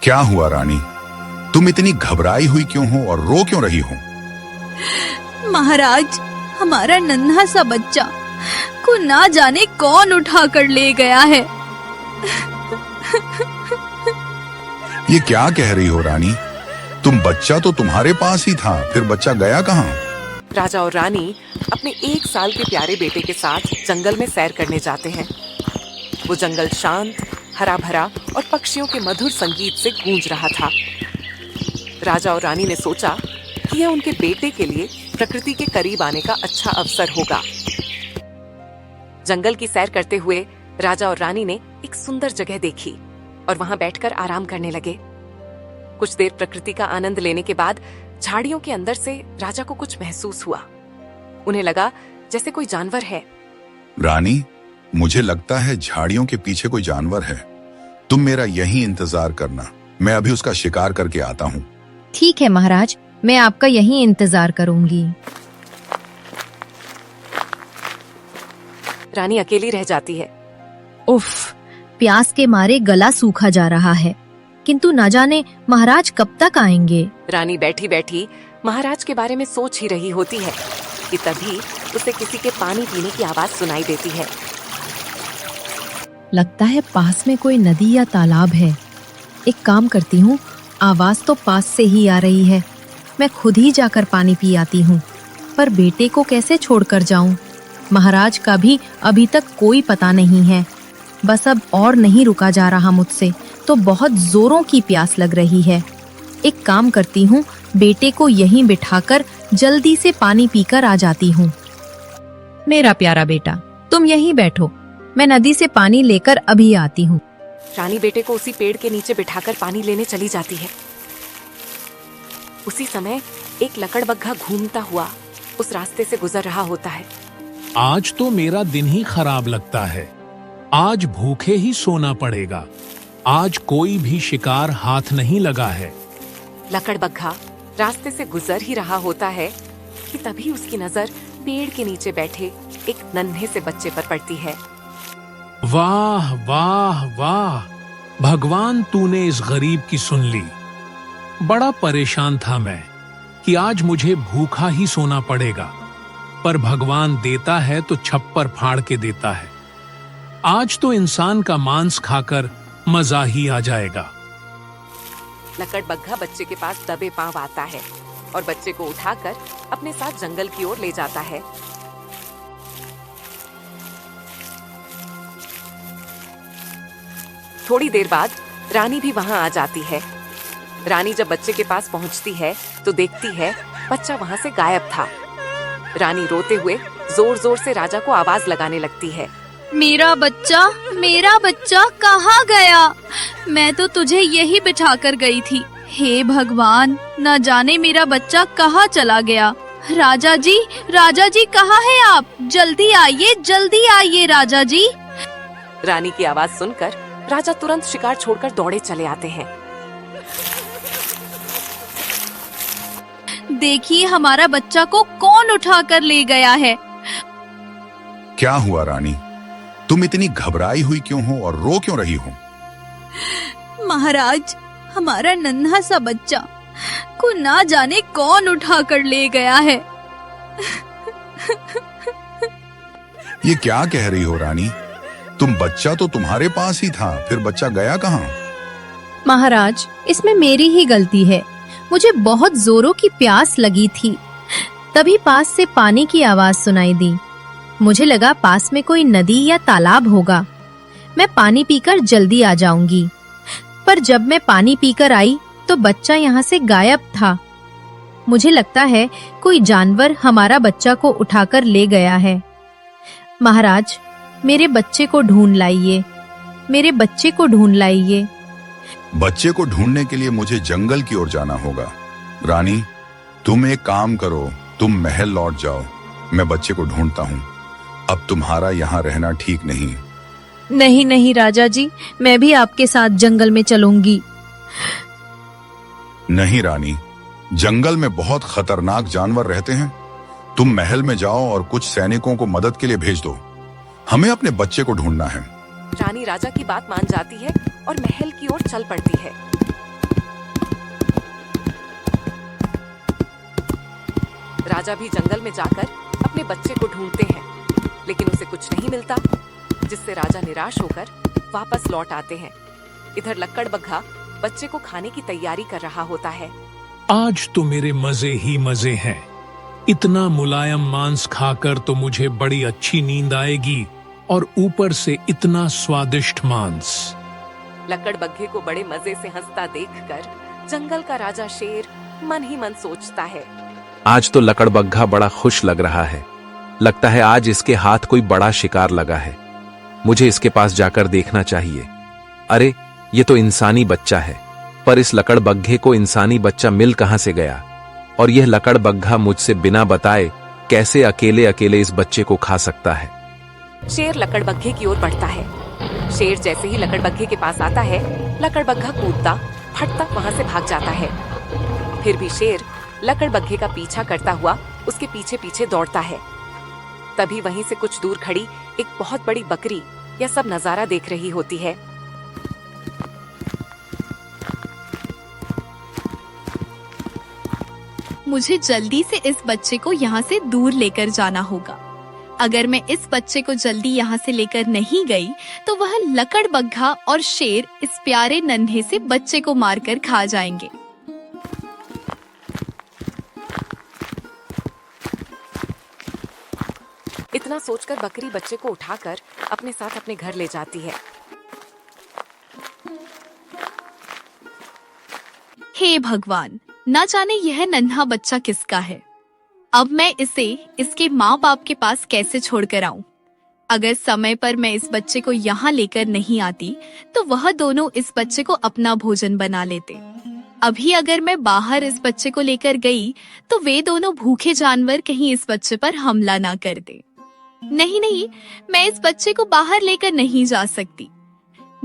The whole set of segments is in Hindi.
क्या हुआ रानी? तुम इतनी घबराई हुई क्यों हो और रो क्यों रही हो? महाराज, हमारा नन्हा सा बच्चा को ना जाने कौन उठा कर ले गया है। ये क्या कह रही हो रानी? बच्चा तो तुम्हारे पास ही था, फिर बच्चा गया कहाँ? राजा और रानी अपने 1 साल के प्यारे बेटे के साथ जंगल में सैर करने जाते हैं। वो जंगल शांत, हरा भरा और पक्षियों के मधुर संगीत से गूंज रहा था। राजा और रानी ने सोचा कि यह उनके बेटे के लिए प्रकृति के करीब आने का अच्छा अवसर होगा। जंगल की सैर करते हुए राजा और रानी ने एक सुंदर जगह देखी और वहां बैठकर आराम करने लगे। कुछ देर प्रकृति का आनंद लेने के बाद झाड़ियों के अंदर से राजा को कुछ महसूस हुआ। उन्हें लगा जैसे कोई जानवर है। रानी, मुझे लगता है झाड़ियों के पीछे कोई जानवर है। तुम मेरा यहीं इंतजार करना, मैं अभी उसका शिकार करके आता हूँ। ठीक है महाराज, मैं आपका यहीं इंतजार करूंगी। रानी अकेली रह जाती है। उफ, प्यास के मारे गला सूखा जा रहा है, किंतु न जाने महाराज कब तक आएंगे। रानी बैठी बैठी महाराज के बारे में सोच ही रही होती है कि तभी उसे किसी के पानी पीने की आवाज सुनाई देती है। लगता है पास में कोई नदी या तालाब है। एक काम करती हूँ, आवाज तो पास से ही आ रही है, मैं खुद ही जाकर पानी पी आती हूँ। पर बेटे को कैसे छोड़कर जाऊं? महाराज का भी अभी तक कोई पता नहीं है। बस अब और नहीं रुका जा रहा मुझसे, तो बहुत जोरों की प्यास लग रही है। एक काम करती हूँ, बेटे को यहीं बिठाकर जल्दी से पानी पीकर आ जाती हूँ। मेरा प्यारा बेटा, तुम यहीं बैठो, मैं नदी से पानी लेकर अभी आती हूँ। रानी बेटे को उसी पेड़ के नीचे बिठाकर पानी लेने चली जाती है। उसी समय एक लकड़बग्घा घूमता हुआ उस रास्ते से गुजर रहा होता है। आज तो मेरा दिन ही खराब लगता है। आज भूखे ही सोना पड़ेगा। आज कोई भी शिकार हाथ नहीं लगा है। लकड़बग्घा रास्ते से गुजर ही रहा होता है कि तभी उसकी नजर पेड़ के नीचे बैठे एक नन्हे से बच्चे पर पड़ती है। वाह वाह वाह, भगवान तूने इस गरीब की सुन ली। बड़ा परेशान था मैं कि आज मुझे भूखा ही सोना पड़ेगा, पर भगवान देता है तो छप्पर फाड़ के देता है। आज तो इंसान का मांस खाकर मजा ही आ जाएगा। लकड़बग्घा बच्चे के पास दबे पांव आता है और बच्चे को उठाकर अपने साथ जंगल की ओर ले जाता है। थोड़ी देर बाद रानी भी वहां आ जाती है। रानी जब बच्चे के पास पहुंचती है तो देखती है बच्चा वहां से गायब था। रानी रोते हुए जोर जोर से राजा को आवाज लगाने लगती है। मेरा बच्चा कहाँ गया? मैं तो तुझे यही बिठा कर गई थी। हे भगवान, न जाने मेरा बच्चा कहाँ चला गया। राजा जी कहाँ है आप? जल्दी आइए राजा जी। रानी की आवाज सुनकर राजा तुरंत शिकार छोड़कर दौड़े चले आते हैं। देखिए, हमारा बच्चा को कौन उठा कर ले गया है। क्या हुआ रानी? तुम इतनी घबराई हुई क्यों हो और रो क्यों रही हो? महाराज, हमारा नन्हा सा बच्चा को ना जाने कौन उठा कर ले गया है। ये क्या कह रही हो रानी? बच्चा तो तुम्हारे पास ही था, फिर बच्चा गया कहाँ? महाराज, इसमें मेरी ही गलती है। मुझे बहुत जोरों की प्यास लगी थी, तभी पास से पानी की आवाज सुनाई दी। मुझे लगा पास में कोई नदी या तालाब होगा, मैं पानी पीकर जल्दी आ जाऊंगी। पर जब मैं पानी पीकर आई तो बच्चा यहाँ से गायब था। मुझे लगता है कोई जानवर हमारा बच्चा को उठाकर ले गया है। महाराज, मेरे बच्चे को ढूंढ लाइए, मेरे बच्चे को ढूंढ लाइए। बच्चे को ढूंढने के लिए मुझे जंगल की ओर जाना होगा। रानी, तुम एक काम करो, तुम महल लौट जाओ, मैं बच्चे को ढूंढता हूँ। अब तुम्हारा यहाँ रहना ठीक नहीं। नहीं राजा जी, मैं भी आपके साथ जंगल में चलूंगी। नहीं रानी, जंगल में बहुत खतरनाक जानवर रहते हैं। तुम महल में जाओ और कुछ सैनिकों को मदद के लिए भेज दो। हमें अपने बच्चे को ढूंढना है। रानी राजा की बात मान जाती है और महल की ओर चल पड़ती है। राजा भी जंगल में जाकर अपने बच्चे को ढूंढते हैं, लेकिन उसे कुछ नहीं मिलता, जिससे राजा निराश होकर वापस लौट आते हैं। इधर लक्कड़बग्घा बच्चे को खाने की तैयारी कर रहा होता है। आज तो मेरे मजे ही मजे हैं। इतना मुलायम मांस खाकर तो मुझे बड़ी अच्छी नींद आएगी, और ऊपर से इतना स्वादिष्ट मांस। लक्कड़बग्घे को बड़े मजे से हंसता देखकर जंगल का राजा शेर मन ही मन सोचता है, आज तो लकड़बग्घा बड़ा खुश लग रहा है। लगता है आज इसके हाथ कोई बड़ा शिकार लगा है। मुझे इसके पास जाकर देखना चाहिए। अरे, ये तो इंसानी बच्चा है, पर इस लकड़बग्घे को इंसानी बच्चा मिल कहां से गया? और यह लकड़बग्घा मुझसे बिना बताए कैसे अकेले अकेले इस बच्चे को खा सकता है? शेर लकड़बग्घे की ओर बढ़ता है। शेर जैसे ही लकड़बग्घे के पास आता है, लकड़बग्घा कूदता फटता वहां से भाग जाता है। फिर भी शेर लकड़बग्घे का पीछा करता हुआ उसके पीछे पीछे दौड़ता है। तभी वहीं से कुछ दूर खड़ी एक बहुत बड़ी बकरी यह सब नजारा देख रही होती है। मुझे जल्दी से इस बच्चे को यहाँ से दूर लेकर जाना होगा। अगर मैं इस बच्चे को जल्दी यहाँ से लेकर नहीं गई तो वह लकड़बग्घा और शेर इस प्यारे नन्हे से बच्चे को मारकर खा जाएंगे। इतना सोचकर बकरी बच्चे को उठाकर अपने साथ अपने घर ले जाती है। हे भगवान, ना जाने यह नन्हा बच्चा किसका है। अब मैं इसे इसके माँ बाप के पास कैसे छोड़कर आऊं? अगर समय पर मैं इस बच्चे को यहाँ लेकर नहीं आती तो वह दोनों इस बच्चे को अपना भोजन बना लेते। अभी अगर मैं बाहर इस बच्चे को लेकर गई तो वे दोनों भूखे जानवर कहीं इस बच्चे पर हमला ना कर दे। नहीं, मैं इस बच्चे को बाहर लेकर नहीं जा सकती।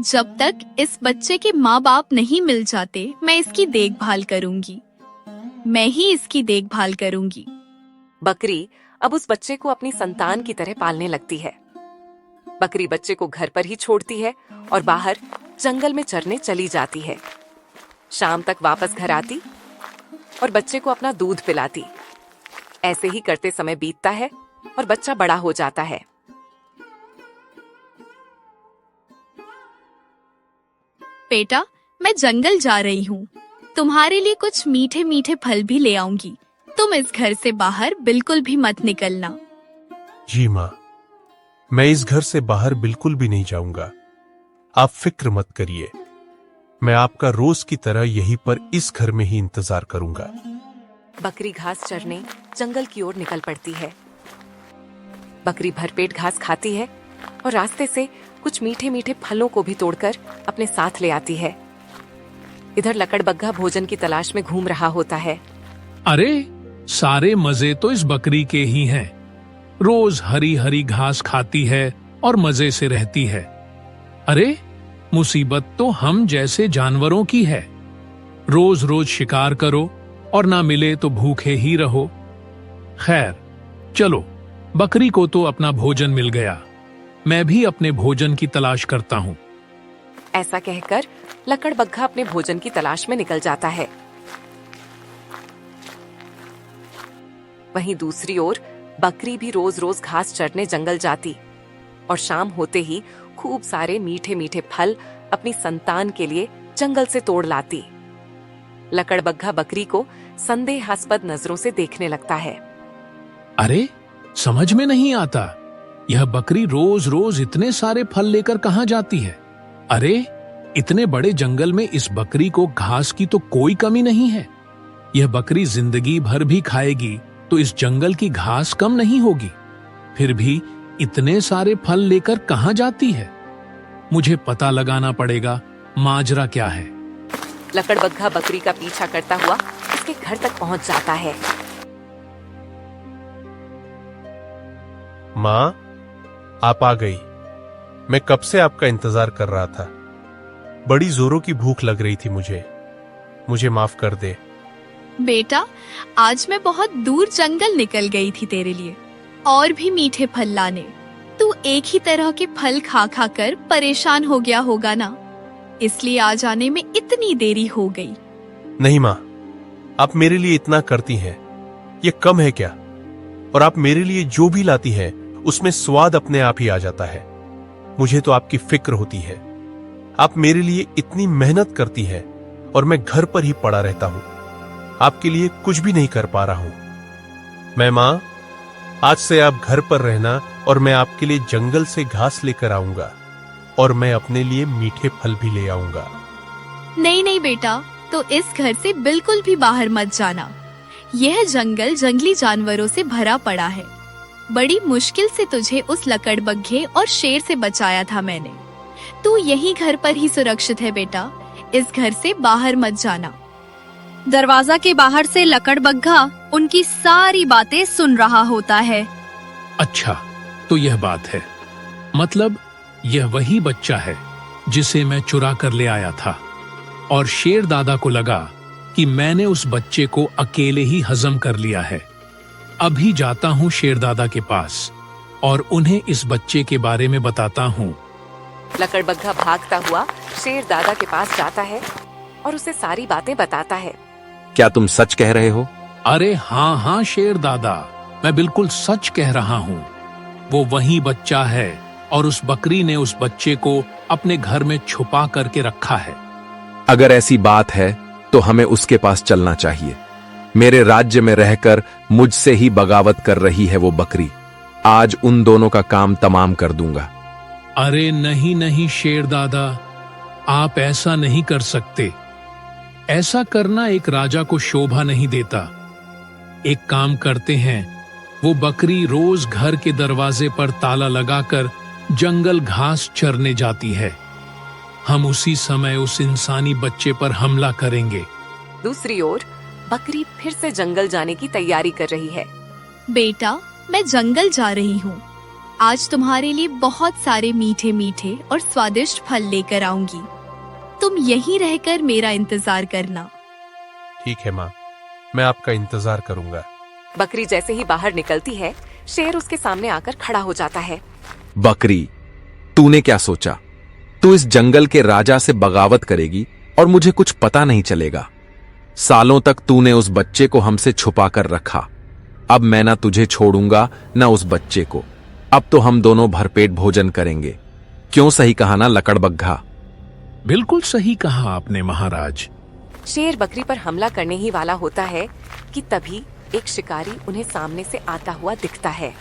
जब तक इस बच्चे के माँ बाप नहीं मिल जाते मैं इसकी देखभाल करूंगी। मैं ही इसकी देखभाल करूंगी। बकरी अब उस बच्चे को अपनी संतान की तरह पालने लगती है। बकरी बच्चे को घर पर ही छोड़ती है और बाहर जंगल में चरने चली जाती है। शाम तक वापस घर आती और बच्चे को अपना दूध पिलाती। ऐसे ही करते समय बीतता है और बच्चा बड़ा हो जाता है। बेटा, मैं जंगल जा रही हूँ। तुम्हारे लिए कुछ मीठे मीठे फल भी ले आऊंगी। तुम इस घर से बाहर बिल्कुल भी मत निकलना। जी माँ, मैं इस घर से बाहर बिल्कुल भी नहीं जाऊंगा। आप फिक्र मत करिए। मैं आपका रोज की तरह यहीं पर इस घर में ही इंतजार करूंगा। बकरी घास चरने जंगल की ओर निकल पड़ती है। बकरी भरपेट घास खाती है और रास्ते से कुछ मीठे मीठे फलों को भी तोड़कर अपने साथ ले आती है। इधर लकड़बग्घा भोजन की तलाश में घूम रहा होता है। अरे, सारे मजे तो इस बकरी के ही हैं। रोज हरी हरी घास खाती है और मजे से रहती है। अरे, मुसीबत तो हम जैसे जानवरों की है। रोज रोज शिकार करो और ना मिले तो भूखे ही रहो। खैर, चलो, बकरी को तो अपना भोजन मिल गया। मैं भी अपने भोजन की तलाश करता हूँ। ऐसा कहकर लकड़बग्घा अपने भोजन की तलाश में निकल जाता है। वहीं दूसरी ओर बकरी भी रोज रोज घास चरने जंगल जाती और शाम होते ही खूब सारे मीठे मीठे फल अपनी संतान के लिए जंगल से तोड़ लाती। लकड़बग्घा बकरी को संदेहास्पद नजरों से देखने लगता है। अरे, समझ में नहीं आता, यह बकरी रोज रोज इतने सारे फल लेकर कहाँ जाती है? अरे, इतने बड़े जंगल में इस बकरी को घास की तो कोई कमी नहीं है। यह बकरी जिंदगी भर भी खाएगी तो इस जंगल की घास कम नहीं होगी। फिर भी इतने सारे फल लेकर कहाँ जाती है? मुझे पता लगाना पड़ेगा माजरा क्या है। लकड़बग्घा बकरी का पीछा करता हुआ उसके घर तक पहुंच जाता है। माँ, आप आ गई। मैं कब से आपका इंतजार कर रहा था। बड़ी जोरों की भूख लग रही थी मुझे माफ कर दे। बेटा, आज मैं बहुत दूर जंगल निकल गई थी तेरे लिए और भी मीठे फल लाने। तू एक ही तरह के फल खा खा कर परेशान हो गया होगा ना, इसलिए आज आने में इतनी देरी हो गई। नहीं माँ, आप मेरे लिए इतना करती हैं, ये कम है क्या? और आप मेरे लिए जो भी लाती हैं उसमें स्वाद अपने आप ही आ जाता है। मुझे तो आपकी फिक्र होती है। आप मेरे लिए इतनी मेहनत करती हैं और मैं घर पर ही पड़ा रहता हूं, आपके लिए कुछ भी नहीं कर पा रहा हूं। मैं मां, आज से आप घर पर रहना और मैं आपके लिए जंगल से घास लेकर आऊंगा और मैं अपने लिए मीठे फल भी ले आऊंगा। नहीं नहीं बेटा, तो इस घर से बिल्कुल भी बाहर मत जाना। यह जंगल जंगली जानवरों से भरा पड़ा है। बड़ी मुश्किल से तुझे उस लकड़बग्घे और शेर से बचाया था मैंने। तू यही घर पर ही सुरक्षित है बेटा, इस घर से बाहर मत जाना। दरवाजा के बाहर से लकड़बग्घा उनकी सारी बातें सुन रहा होता है। अच्छा, तो यह बात है। मतलब यह वही बच्चा है जिसे मैं चुरा कर ले आया था, और शेर दादा को लगा कि मैंने उस बच्चे को अकेले ही हजम कर लिया है। अभी जाता हूँ शेर दादा के पास और उन्हें इस बच्चे के बारे में बताता हूँ। लकड़बग्घा भागता हुआ शेर दादा के पास जाता है और उसे सारी बातें बताता है। क्या तुम सच कह रहे हो? अरे हाँ हाँ शेर दादा, मैं बिल्कुल सच कह रहा हूँ। वो वही बच्चा है और उस बकरी ने उस बच्चे को अपने घर में छुपा करके रखा है। अगर ऐसी बात है तो हमें उसके पास चलना चाहिए। मेरे राज्य में रहकर मुझसे ही बगावत कर रही है वो बकरी। आज उन दोनों का काम तमाम कर दूंगा। अरे नहीं नहीं शेर दादा, आप ऐसा नहीं कर सकते। ऐसा करना एक राजा को शोभा नहीं देता। एक काम करते हैं, वो बकरी रोज घर के दरवाजे पर ताला लगाकर जंगल घास चरने जाती है। हम उसी समय उस इंसानी बच्चे पर हमला करेंगे। दूसरी ओर बकरी फिर से जंगल जाने की तैयारी कर रही है। बेटा, मैं जंगल जा रही हूँ। आज तुम्हारे लिए बहुत सारे मीठे मीठे और स्वादिष्ट फल लेकर आऊंगी। तुम यहीं रहकर मेरा इंतजार करना। ठीक है माँ, मैं आपका इंतजार करूंगा। बकरी जैसे ही बाहर निकलती है, शेर उसके सामने आकर खड़ा हो जाता है। बकरी, तूने क्या सोचा? तू इस जंगल के राजा से बगावत करेगी और मुझे कुछ पता नहीं चलेगा। सालों तक तूने उस बच्चे को हमसे छुपा कर रखा। अब मैं ना तुझे छोड़ूंगा ना उस बच्चे को। अब तो हम दोनों भरपेट भोजन करेंगे। क्यों सही कहा ना लकड़बग्घा? बिल्कुल सही कहा आपने महाराज। शेर बकरी पर हमला करने ही वाला होता है कि तभी एक शिकारी उन्हें सामने से आता हुआ दिखता है।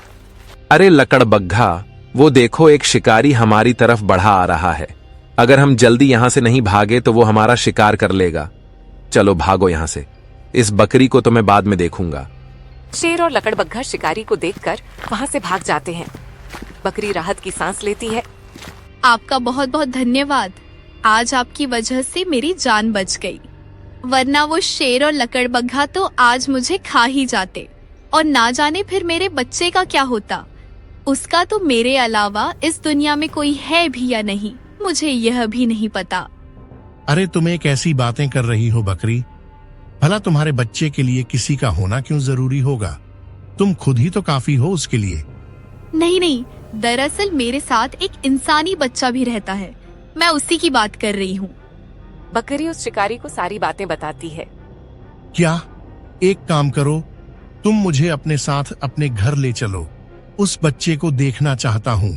अरे लकड़बग्घा, वो देखो एक शिकारी हमारी तरफ बढ़ा आ रहा है। अगर हम जल्दी यहां से नहीं भागे तो वो हमारा शिकार कर लेगा। चलो भागो यहां से। इस बकरी को तो मैं बाद में देखूंगा। शेर और लकड़बग्घा शिकारी को देखकर वहां से भाग जाते हैं। बकरी राहत की सांस लेती है। आपका बहुत बहुत धन्यवाद। आज आपकी वजह से मेरी जान बच गई, वरना वो शेर और लकड़बग्घा तो आज मुझे खा ही जाते, और ना जाने फिर मेरे बच्चे का क्या होता। उसका तो मेरे अलावा इस दुनिया में कोई है भी या नहीं, मुझे यह भी नहीं पता। अरे तुम एक ऐसी बातें कर रही हो बकरी। भला तुम्हारे बच्चे के लिए किसी का होना क्यों जरूरी होगा? तुम खुद ही तो काफी हो उसके लिए। नहीं नहीं, दरअसल मेरे साथ एक इंसानी बच्चा भी रहता है। मैं उसी की बात कर रही हूँ। बकरी उस शिकारी को सारी बातें बताती है। क्या? एक काम करो, तुम मुझे अपने साथ अपने घर ले चलो। उस बच्चे को देखना चाहता हूँ।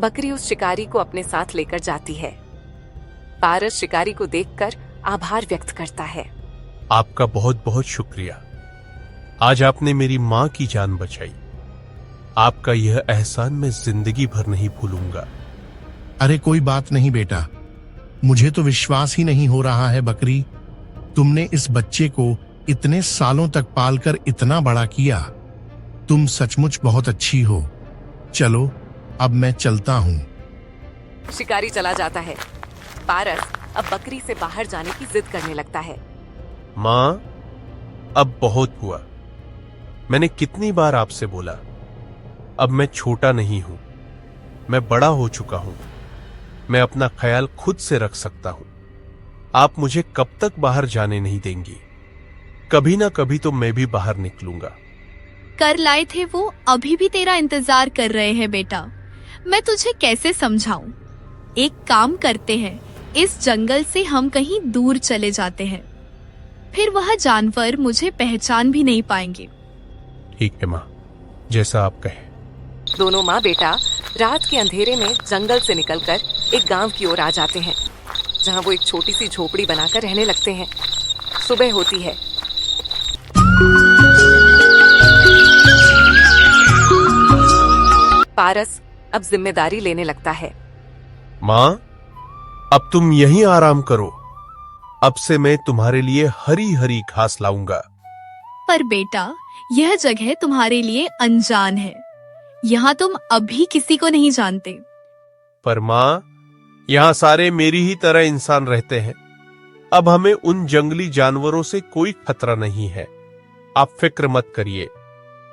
बकरी उस शिकारी को अपने साथ लेकर जाती है। पारस शिकारी को देखकर आभार व्यक्त करता है। आपका बहुत बहुत शुक्रिया। आज आपने मेरी मां की जान बचाई। आपका यह एहसान मैं जिंदगी भर नहीं भूलूंगा। अरे कोई बात नहीं बेटा, मुझे तो विश्वास ही नहीं हो रहा है बकरी, तुमने इस बच्चे को इतने सालों तक पालकर इतना बड़ा किया। तुम सचमुच बहुत अच्छी हो। चलो अब मैं चलता हूँ। शिकारी चला जाता है। पारस अब बकरी से बाहर जाने की जिद करने लगता है। मां, अब बहुत हुआ। मैंने कितनी बार आपसे बोला। अब मैं छोटा नहीं हूं, मैं बड़ा हो चुका हूं। मैं अपना ख्याल खुद से रख सकता हूं। आप मुझे कब तक बाहर जाने नहीं देंगी? कभी ना कभी तो मैं भी बाहर निकलूंगा। कर लाए थे वो अभी भी तेरा इंतजार कर रहे हैं बेटा। मैं तुझे कैसे समझाऊं? एक काम करते हैं, इस जंगल से हम कहीं दूर चले जाते हैं। फिर वह जानवर मुझे पहचान भी नहीं पाएंगे। ठीक है माँ, जैसा आप कहें। दोनों माँ बेटा रात के अंधेरे में जंगल से निकलकर एक गांव की ओर आ जाते हैं, जहां वो एक छोटी सी झोपड़ी बनाकर रहने लगते हैं। सुबह होती है। पारस अब जिम्मेदारी लेने लगता है। माँ, अब तुम यहीं आराम करो। अब से मैं तुम्हारे लिए हरी हरी घास लाऊंगा। पर बेटा, यह जगह तुम्हारे लिए अनजान है। यहाँ तुम अभी किसी को नहीं जानते। पर माँ, यहाँ सारे मेरी ही तरह इंसान रहते हैं। अब हमें उन जंगली जानवरों से कोई खतरा नहीं है। आप फिक्र मत करिए।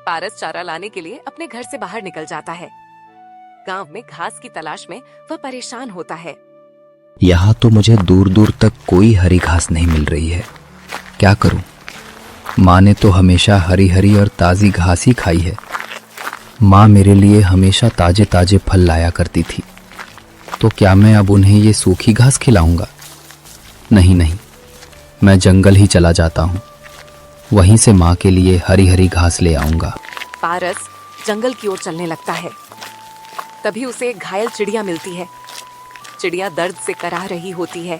पारस चारा लाने के लिए अपने घर से बाहर निकल जाता है। गांव में घास की तलाश में वह परेशान होता है। यहाँ तो मुझे दूर दूर तक कोई हरी घास नहीं मिल रही है। क्या करूं? माँ ने तो हमेशा हरी हरी और ताज़ी घास ही खाई है। माँ मेरे लिए हमेशा ताजे ताजे फल लाया करती थी। तो क्या मैं अब उन्हें ये सूखी घास खिलाऊंगा? नहीं नहीं, मैं जंगल ही चला जाता हूँ। वहीं से माँ के लिए हरी हरी घास ले आऊंगा। पारस जंगल की ओर चलने लगता है। तभी उसे एक घायल चिड़िया मिलती है। चिड़िया दर्द से कराह रही होती है।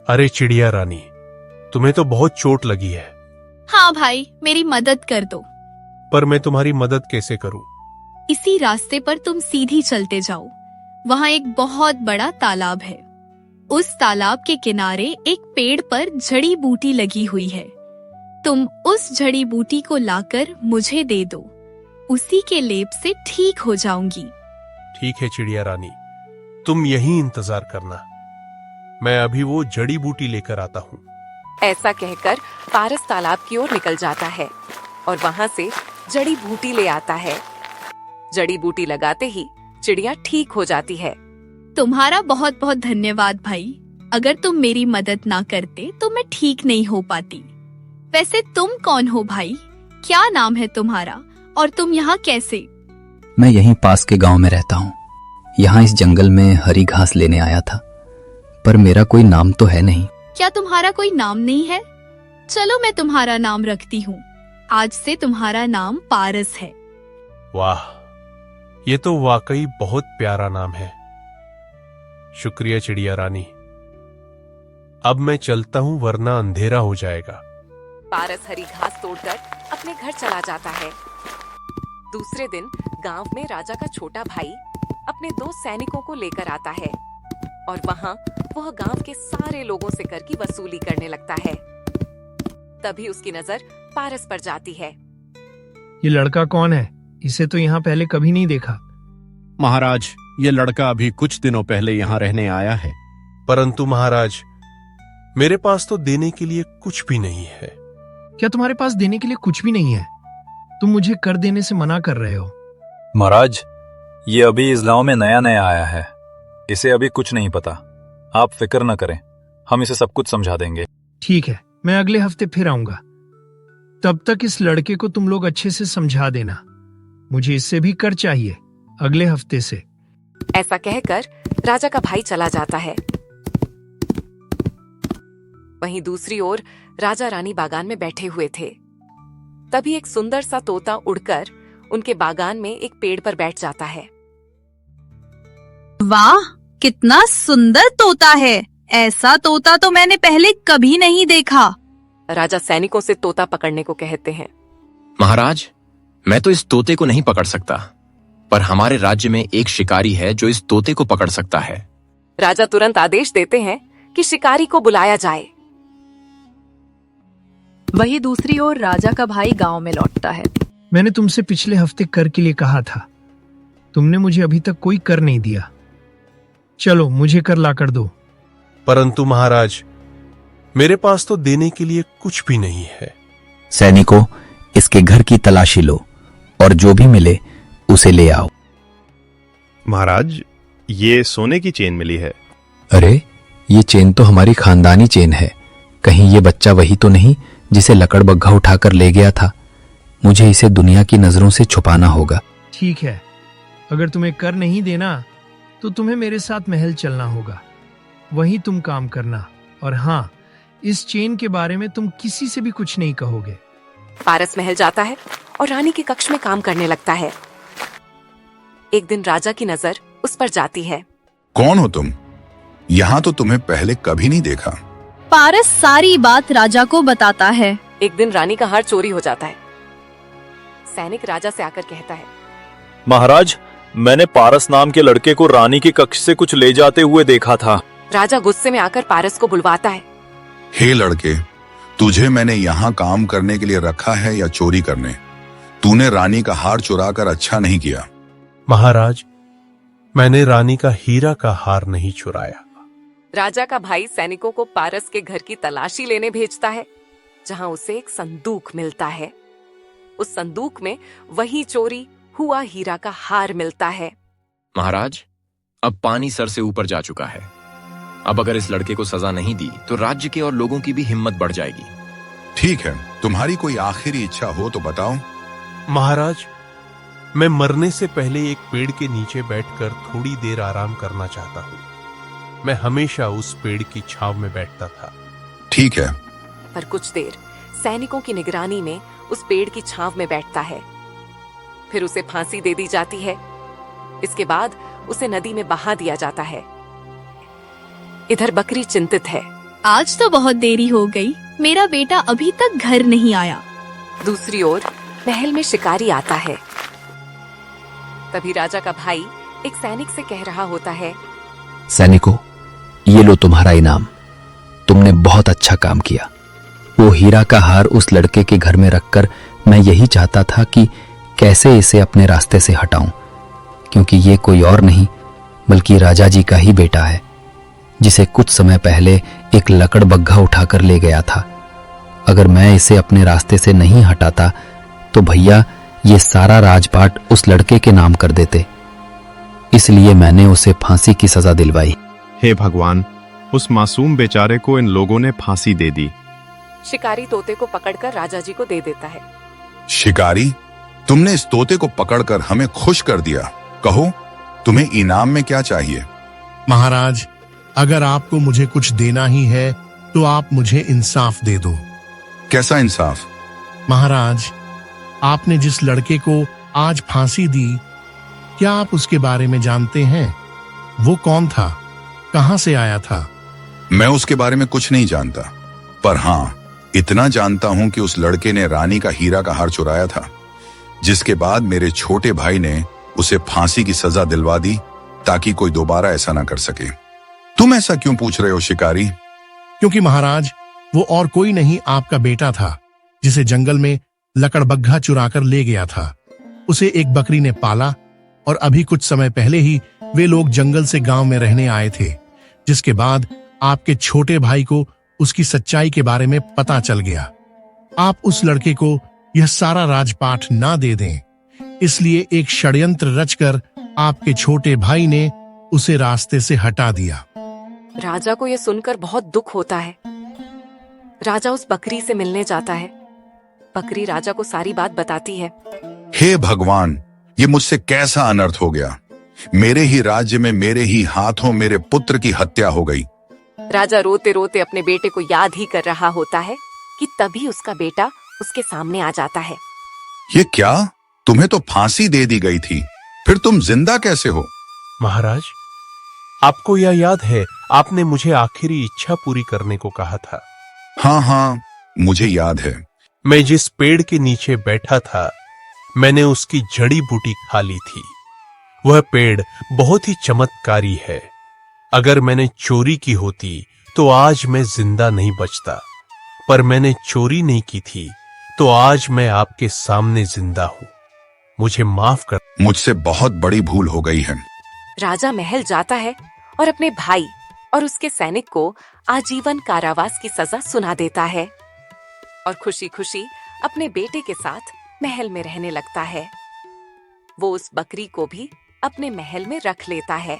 अरे चिड़िया रानी, तुम्हें तो बहुत चोट लगी है। हाँ भाई, मेरी मदद कर दो। पर मैं तुम्हारी मदद कैसे करूं? इसी रास्ते पर तुम सीधी चलते जाओ। वहाँ एक बहुत बड़ा तालाब है। उस तालाब के किनारे एक पेड़ पर जड़ी बूटी लगी हुई है। तुम उस जड़ी बूटी को लाकर मुझे दे दो। उसी के लेप से ठीक हो जाऊंगी। ठीक है चिड़िया रानी, तुम यहीं इंतजार करना। मैं अभी वो जड़ी बूटी लेकर आता हूँ। ऐसा कहकर पारस तालाब की ओर निकल जाता है और वहां से जड़ी बूटी ले आता है। जड़ी बूटी लगाते ही चिड़िया ठीक हो जाती है। तुम्हारा बहुत बहुत धन्यवाद भाई। अगर तुम मेरी मदद ना करते तो मैं ठीक नहीं हो पाती। वैसे तुम कौन हो भाई? क्या नाम है तुम्हारा और तुम यहाँ कैसे? मैं यहीं पास के गांव में रहता हूँ। यहाँ इस जंगल में हरी घास लेने आया था, पर मेरा कोई नाम तो है नहीं। क्या तुम्हारा कोई नाम नहीं है? चलो मैं तुम्हारा नाम रखती हूँ। आज से तुम्हारा नाम पारस है। वाह, ये तो वाकई बहुत प्यारा नाम है। शुक्रिया चिड़िया रानी। अब मैं चलता हूँ, वरना अंधेरा हो जाएगा। पारस हरी घास तोड़कर अपने घर चला जाता है। दूसरे दिन गांव में राजा का छोटा भाई अपने 2 सैनिकों को लेकर आता है और वहां वह गांव के सारे लोगों से कर की वसूली करने लगता है। तभी उसकी नजर पारस पर जाती है। ये लड़का कौन है? इसे तो यहाँ पहले कभी नहीं देखा। महाराज, ये लड़का अभी कुछ दिनों पहले यहाँ रहने आया है। परंतु महाराज, मेरे पास तो देने के लिए कुछ भी नहीं है। क्या तुम्हारे पास देने के लिए कुछ भी नहीं है? तुम मुझे कर देने से मना कर रहे हो। महाराज, ये अभी इस गांव में नया नया आया है। इसे अभी कुछ नहीं पता। आप फिक्र न करें, हम इसे सब कुछ समझा देंगे। ठीक है, मैं अगले हफ्ते फिर आऊंगा। तब तक इस लड़के को तुम लोग अच्छे से समझा देना। मुझे इससे भी कर चाहिए, अगले हफ्ते से। ऐसा कहकर राजा का भाई चला जाता है। वहीं दूसरी ओर राजा रानी बागान में बैठे हुए थे। तभी एक सुंदर सा तोता उड़कर उनके बागान में एक पेड़ पर बैठ जाता है। वाह, कितना सुंदर तोता है। ऐसा तोता तो मैंने पहले कभी नहीं देखा। राजा सैनिकों से तोता पकड़ने को कहते हैं। महाराज, मैं तो इस तोते को नहीं पकड़ सकता, पर हमारे राज्य में एक शिकारी है जो इस तोते को पकड़ सकता है। राजा तुरंत आदेश देते हैं कि शिकारी को बुलाया जाए। वही दूसरी ओर राजा का भाई गांव में लौटता है। मैंने तुमसे पिछले हफ्ते कर के लिए कहा था। तुमने मुझे अभी तक कोई कर नहीं दिया। चलो मुझे कर लाकर दो। परंतु महाराज, मेरे पास तो देने के लिए कुछ भी नहीं है। सैनिकों, इसके घर की तलाशी लो और जो भी मिले उसे ले आओ। महाराज, ये सोने की चेन मिली है। अरे, ये चेन तो हमारी खानदानी चेन है। कहीं ये बच्चा वही तो नहीं जिसे लकड़बग्घा उठाकर ले गया था? मुझे इसे दुनिया की नजरों से छुपाना होगा। ठीक है, अगर तुम्हें कर नहीं देना तो तुम्हें मेरे साथ महल चलना होगा। वहीं तुम काम करना। और हाँ, इस चेन के बारे में तुम किसी से भी कुछ नहीं कहोगे। पारस महल जाता है और रानी के कक्ष में काम करने लगता है। एक दिन राजा की नजर उस पर जाती है। कौन हो तुम? यहाँ तो तुम्हें पहले कभी नहीं देखा। पारस सारी बात राजा को बताता है। एक दिन रानी का हार चोरी हो जाता है। सैनिक राजा से आकर कहता है, महाराज, मैंने पारस नाम के लड़के को रानी के कक्ष से कुछ ले जाते हुए देखा था। राजा गुस्से में आकर पारस को बुलवाता है। हे लड़के, तुझे मैंने यहाँ काम करने के लिए रखा है या चोरी करने? तूने रानी का हार चुराकर अच्छा नहीं किया। महाराज, मैंने रानी का हीरा का हार नहीं चुराया। राजा का भाई सैनिकों को पारस के घर की तलाशी लेने भेजता है, जहां उसे एक संदूक मिलता है। उस संदूक में वही चोरी हुआ हीरा का हार मिलता है। महाराज, अब पानी सर से ऊपर जा चुका है। अब अगर इस लड़के को सजा नहीं दी तो राज्य के और लोगों की भी हिम्मत बढ़ जाएगी। ठीक है, तुम्हारी कोई आखिरी इच्छा हो तो बताओ। महाराज, मैं मरने से पहले एक पेड़ के नीचे बैठकर थोड़ी देर आराम करना चाहता हूँ। मैं हमेशा उस पेड़ की छांव में बैठता था। ठीक है। पर कुछ देर सैनिकों की निगरानी में उस पेड़ की छांव में बैठता है। फिर उसे फांसी दे दी जाती है। इसके बाद उसे नदी में बहा दिया जाता है। इधर बकरी चिंतित है। आज तो बहुत देरी हो गई, मेरा बेटा अभी तक घर नहीं आया। दूसरी ओर महल में शिकारी आता है। तभी राजा का भाई एक सैनिक से कह रहा होता है, सैनिकों, ये लो तुम्हारा इनाम। तुमने बहुत अच्छा काम किया। वो हीरा का हार उस लड़के के घर में रखकर मैं यही चाहता था कि कैसे इसे अपने रास्ते से हटाऊं, क्योंकि ये कोई और नहीं बल्कि राजा जी का ही बेटा है, जिसे कुछ समय पहले एक लकड़बग्घा उठाकर ले गया था। अगर मैं इसे अपने रास्ते से नहीं हटाता तो भैया ये सारा राजपाट उस लड़के के नाम कर देते। इसलिए मैंने उसे फांसी की सजा दिलवाई। हे भगवान, उस मासूम बेचारे को इन लोगों ने फांसी दे दी। शिकारी तोते को पकड़कर राजा जी को दे देता है। शिकारी, तुमने इस तोते को पकड़कर हमें खुश कर दिया। कहो, तुम्हें इनाम में क्या चाहिए? महाराज, अगर आपको मुझे कुछ देना ही है तो आप मुझे इंसाफ दे दो। कैसा इंसाफ? महाराज, आपने जिस लड़के को आज फांसी दी, क्या आप उसके बारे में जानते हैं? वो कौन था? कहां से आया था? मैं उसके बारे में कुछ नहीं जानता, पर हाँ, इतना जानता हूं कि उस लड़के ने रानी का हीरा का हार चुराया था, जिसके बाद मेरे छोटे भाई ने उसे फांसी की सजा दिलवा दी ताकि कोई दोबारा ऐसा ना कर सके। तुम ऐसा क्यों पूछ रहे हो शिकारी? क्योंकि महाराज, वो और कोई नहीं आपका बेटा था, जिसे जंगल में लकड़बग्घा चुराकर ले गया था। उसे एक बकरी ने पाला और अभी कुछ समय पहले ही वे लोग जंगल से गांव में रहने आए थे, जिसके बाद आपके छोटे भाई को उसकी सच्चाई के बारे में पता चल गया। आप उस लड़के को यह सारा राजपाट ना दे दें, इसलिए एक षड्यंत्र रचकर आपके छोटे भाई ने उसे रास्ते से हटा दिया। राजा को यह सुनकर बहुत दुख होता है। राजा उस बकरी से मिलने जाता है। बकरी राजा को सारी बात बताती है। हे भगवान, ये मुझसे कैसा अनर्थ हो गया। मेरे ही राज्य में मेरे ही हाथों मेरे पुत्र की हत्या हो गई। राजा रोते रोते अपने बेटे को याद ही कर रहा होता है कि तभी उसका बेटा उसके सामने आ जाता है। ये क्या? तुम्हें तो फांसी दे दी गई थी, फिर तुम जिंदा कैसे हो? महाराज, आपको यह याद है, आपने मुझे आखिरी इच्छा पूरी करने को कहा था। हाँ हाँ, मुझे याद है। मैं जिस पेड़ के नीचे बैठा था, मैंने उसकी जड़ी बूटी खा ली थी। वह पेड़ बहुत ही चमत्कारी है। अगर मैंने चोरी की होती तो आज मैं जिंदा नहीं बचता, पर मैंने चोरी नहीं की थी तो आज मैं आपके सामने जिंदा हूं। मुझे माफ कर। मुझसे बहुत बड़ी भूल हो गई है। राजा महल जाता है और अपने भाई और उसके सैनिक को आजीवन कारावास की सजा सुना देता है और खुशी खुशी अपने बेटे के साथ महल में रहने लगता है। वो उस बकरी को भी अपने महल में रख लेता है।